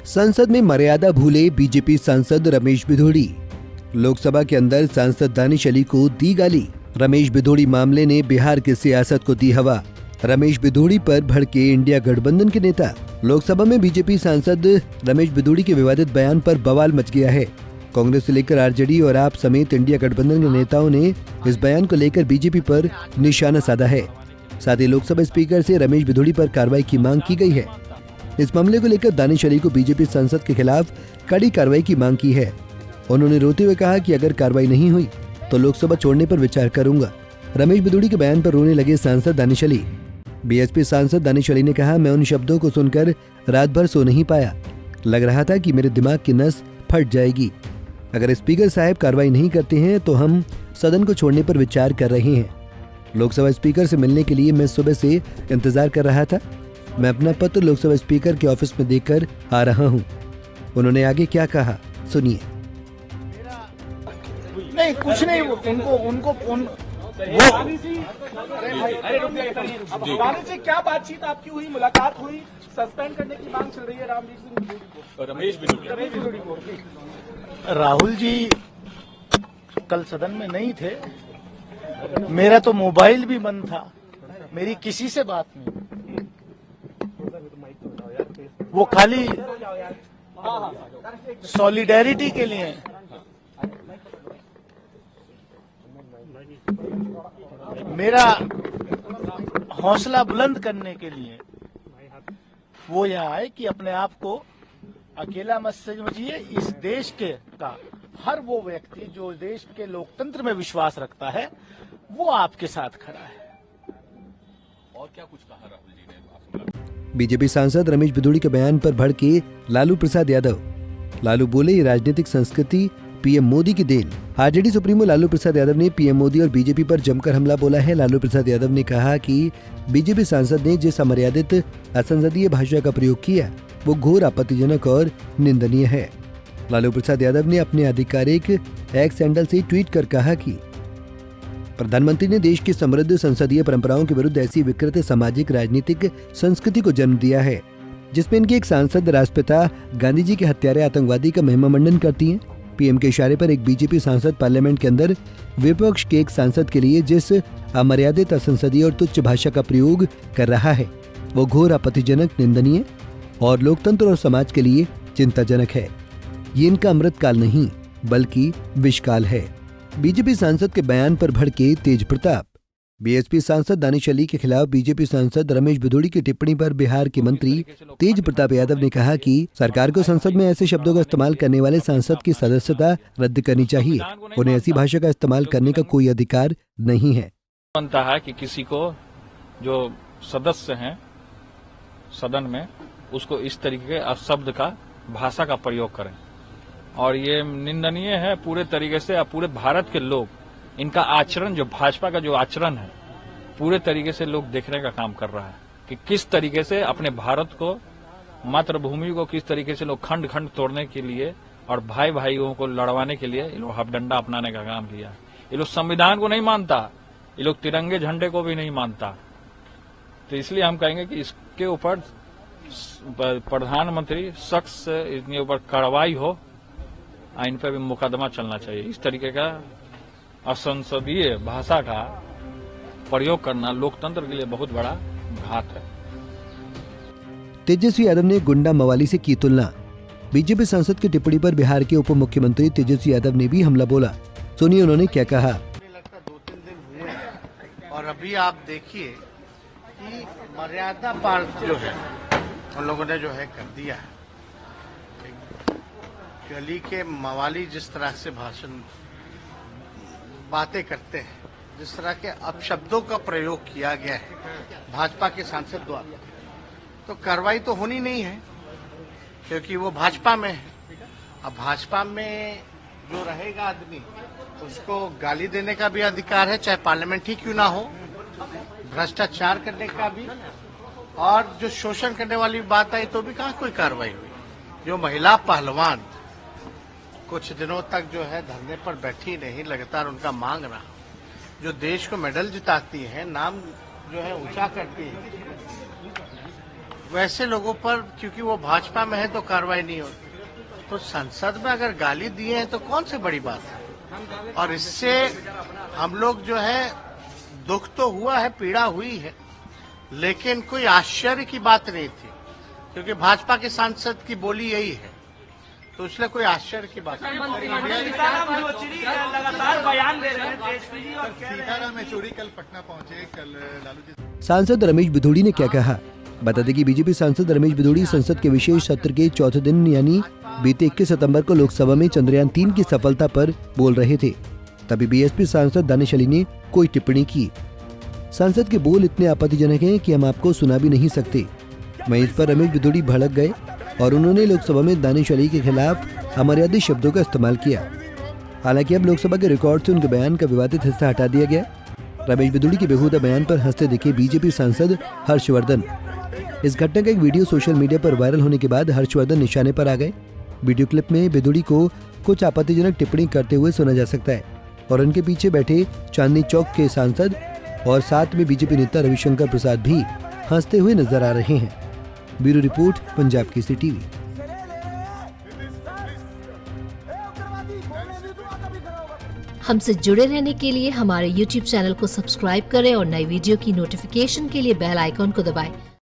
संसद में मर्यादा भूले बीजेपी सांसद रमेश बिधूड़ी। लोकसभा के अंदर सांसद दानिश अली को दी गाली। रमेश बिधूड़ी मामले ने बिहार की सियासत को दी हवा। रमेश बिधूड़ी पर भड़के इंडिया गठबंधन के नेता। लोकसभा में बीजेपी सांसद रमेश बिधूड़ी के विवादित बयान पर बवाल मच गया है। कांग्रेस से लेकर आरजेडी और आप समेत इंडिया गठबंधन के नेताओं ने इस बयान को लेकर बीजेपी पर निशाना साधा है। साथ ही लोकसभा स्पीकर से रमेश बिधूड़ी पर कार्रवाई की मांग की गई है। इस मामले को लेकर दानिश अली को बीजेपी सांसद के खिलाफ कड़ी कार्रवाई की मांग की है। उन्होंने रोते हुए कहा कि अगर कार्रवाई नहीं हुई तो लोकसभा छोड़ने पर विचार करूंगा। रमेश बिधूड़ी के बयान पर रोने लगे सांसद दानिश अली। बीएसपी सांसद दानिश अली ने कहा, मैं उन शब्दों को सुनकर रात भर सो नहीं पाया। लग रहा था कि मेरे दिमाग की नस फट जाएगी। अगर स्पीकर साहब कार्रवाई नहीं करते हैं तो हम सदन को छोड़ने पर विचार कर रहे हैं। लोकसभा स्पीकर से मिलने के लिए मैं सुबह से इंतजार कर रहा था। मैं अपना पत्र लोकसभा स्पीकर के ऑफिस में देकर आ रहा हूं। उन्होंने आगे क्या कहा सुनिए। नहीं कुछ नहीं, उनको दानिश जी क्या बातचीत आपकी हुई, मुलाकात हुई, सस्पेंड करने की मांग चल रही है रमेश बिधूड़ी को। राहुल जी कल सदन में नहीं थे, मेरा तो मोबाइल भी बंद था, मेरी किसी से बात नहीं। वो खाली सॉलिडेरिटी के लिए, मेरा हौसला बुलंद करने के लिए वो यहाँ आए कि अपने आप को अकेला मत समझिए। इस देश का हर वो व्यक्ति जो देश के लोकतंत्र में विश्वास रखता है वो आपके साथ खड़ा है। और क्या कुछ कहा राहुल जी ने? बीजेपी सांसद रमेश बिधूड़ी के बयान पर भड़के लालू प्रसाद यादव। लालू बोले, ये राजनीतिक संस्कृति पीएम मोदी की then. RJD supremo Lalu Prasad Yadav ने पीएम मोदी और बीजेपी पर जमकर हमला बोला है। लालू प्रसाद यादव ने कहा कि बीजेपी सांसद ने जिस अमर्यादित असंसदीय भाषा का प्रयोग किया वो घोर आपत्तिजनक और निंदनीय है। लालू प्रसाद यादव ने अपने आधिकारिक एक्स हैंडल से ट्वीट कर कहा कि प्रधानमंत्री ने देश की समृद्ध संसदीय परंपराओं के विरुद्ध ऐसी विकृत सामाजिक राजनीतिक संस्कृति को जन्म दिया है जिसमें इनके एक सांसद राष्ट्रपिता गांधी जी के हत्यारे आतंकवादी का महिमा मंडन करती हैं। पीएम के इशारे पर एक बीजेपी सांसद पार्लियामेंट के अंदर विपक्ष के एक सांसद के लिए जिस अमर्यादित असंसदीय और तुच्छ भाषा का प्रयोग कर रहा है वो घोर आपत्तिजनक, निंदनीय और लोकतंत्र और समाज के लिए चिंताजनक है। ये इनका अमृतकाल नहीं बल्कि विषकाल है। बीजेपी सांसद के बयान पर भड़के तेज प्रताप। बीएसपी सांसद दानिश अली के खिलाफ बीजेपी सांसद रमेश बिधूड़ी की टिप्पणी पर बिहार के मंत्री तेज प्रताप यादव ने कहा कि सरकार को संसद में ऐसे शब्दों का इस्तेमाल करने वाले सांसद की सदस्यता रद्द करनी चाहिए। उन्हें ऐसी भाषा का इस्तेमाल करने का कोई अधिकार नहीं है। बनता है कि किसी को जो सदस्य हैं सदन में उसको इस तरीके के शब्द का भाषा का प्रयोग करें और ये निंदनीय है पूरे तरीके से। पूरे भारत के लोग इनका आचरण, जो भाजपा का जो आचरण है, पूरे तरीके से लोग देखने का काम कर रहा है कि किस तरीके से अपने भारत को, मातृभूमि को किस तरीके से लोग खंड खंड तोड़ने के लिए और भाई भाइयों को लड़वाने के लिए ये लोग हथडंडा अपनाने का काम किया। ये लोग संविधान को नहीं मानता, ये लोग तिरंगे झंडे को भी नहीं मानता। तो इसलिए हम कहेंगे कि इसके ऊपर प्रधानमंत्री सख्त से इनके ऊपर कार्रवाई हो, इन पर भी मुकदमा चलना चाहिए। इस तरीके का असंसदीय भाषा का प्रयोग करना लोकतंत्र के लिए बहुत बड़ा घात है। तेजस्वी यादव ने गुंडा मवाली से की तुलना। बीजेपी सांसद की टिप्पणी पर बिहार के उप मुख्यमंत्री तेजस्वी यादव ने भी हमला बोला। सुनिए उन्होंने क्या कहा। लगता 2-3 दिन हुए हैं और अभी आप देखिए कि मर्यादा पार जो है उन लोगों ने जो है कर दिया है। गली के मवाली जिस तरह से भाषण बातें करते हैं, जिस तरह के अपशब्दों का प्रयोग किया गया है भाजपा के सांसद द्वारा, तो कार्रवाई तो होनी नहीं है क्योंकि वो भाजपा में है। अब भाजपा में जो रहेगा आदमी उसको गाली देने का भी अधिकार है, चाहे पार्लियामेंट ही क्यों ना हो, भ्रष्टाचार करने का भी, और जो शोषण करने वाली बात आई तो भी कहाँ कोई कार्रवाई हुई। जो महिला पहलवान कुछ दिनों तक जो है धरने पर बैठी नहीं, लगातार उनका मांग रहा, जो देश को मेडल जिताती है, नाम जो है ऊंचा करती है, वैसे लोगों पर, क्योंकि वो भाजपा में है तो कार्रवाई नहीं होती। तो संसद में अगर गाली दिए हैं तो कौन सी बड़ी बात है। और इससे हम लोग जो है, दुख तो हुआ है, पीड़ा हुई है, लेकिन कोई आश्चर्य की बात नहीं थी, क्योंकि भाजपा के सांसद की बोली यही है, तो इसलिए कोई आश्चर्य की बात नहीं। लगातार बयान दे रहे हैं सीताराम येचुरी कल पटना पहुंचे। कल लालू जी सांसद रमेश बिधूड़ी ने क्या कहा, बता दें कि बीजेपी सांसद रमेश बिधूड़ी संसद के विशेष सत्र के चौथे दिन यानी बीते 21 सितंबर को लोकसभा में चंद्रयान 3 की सफलता पर बोल रहे थे। तभी बीएसपी सांसद दानिश अली ने कोई टिप्पणी की। सांसद के बोल इतने आपत्तिजनक हैं कि हम आपको सुना भी नहीं सकते। वहीं इस पर रमेश बिधूड़ी भड़क गए और उन्होंने लोकसभा में दानिश अली के खिलाफ अमर्यादित शब्दों का इस्तेमाल किया। हालांकि अब लोकसभा के रिकॉर्ड से उनके बयान का विवादित हिस्सा हटा दिया गया। रमेश बिधूड़ी के बेहुदा बयान पर हंसते दिखे बीजेपी सांसद हर्षवर्धन। इस घटना का एक वीडियो सोशल मीडिया पर वायरल होने के बाद हर्षवर्धन निशाने पर आ गए। वीडियो क्लिप में बिधूड़ी को कुछ आपत्तिजनक टिप्पणी करते हुए सुना जा सकता है और उनके पीछे बैठे चांदनी चौक के सांसद और साथ में बीजेपी नेता रविशंकर प्रसाद भी हंसते हुए नजर आ रहे हैं। Bureau report, Punjab Kesari TV. हमसे जुड़े रहने के लिए हमारे YouTube चैनल को सब्सक्राइब करें और नई वीडियो की नोटिफिकेशन के लिए बेल आइकॉन को दबाएं।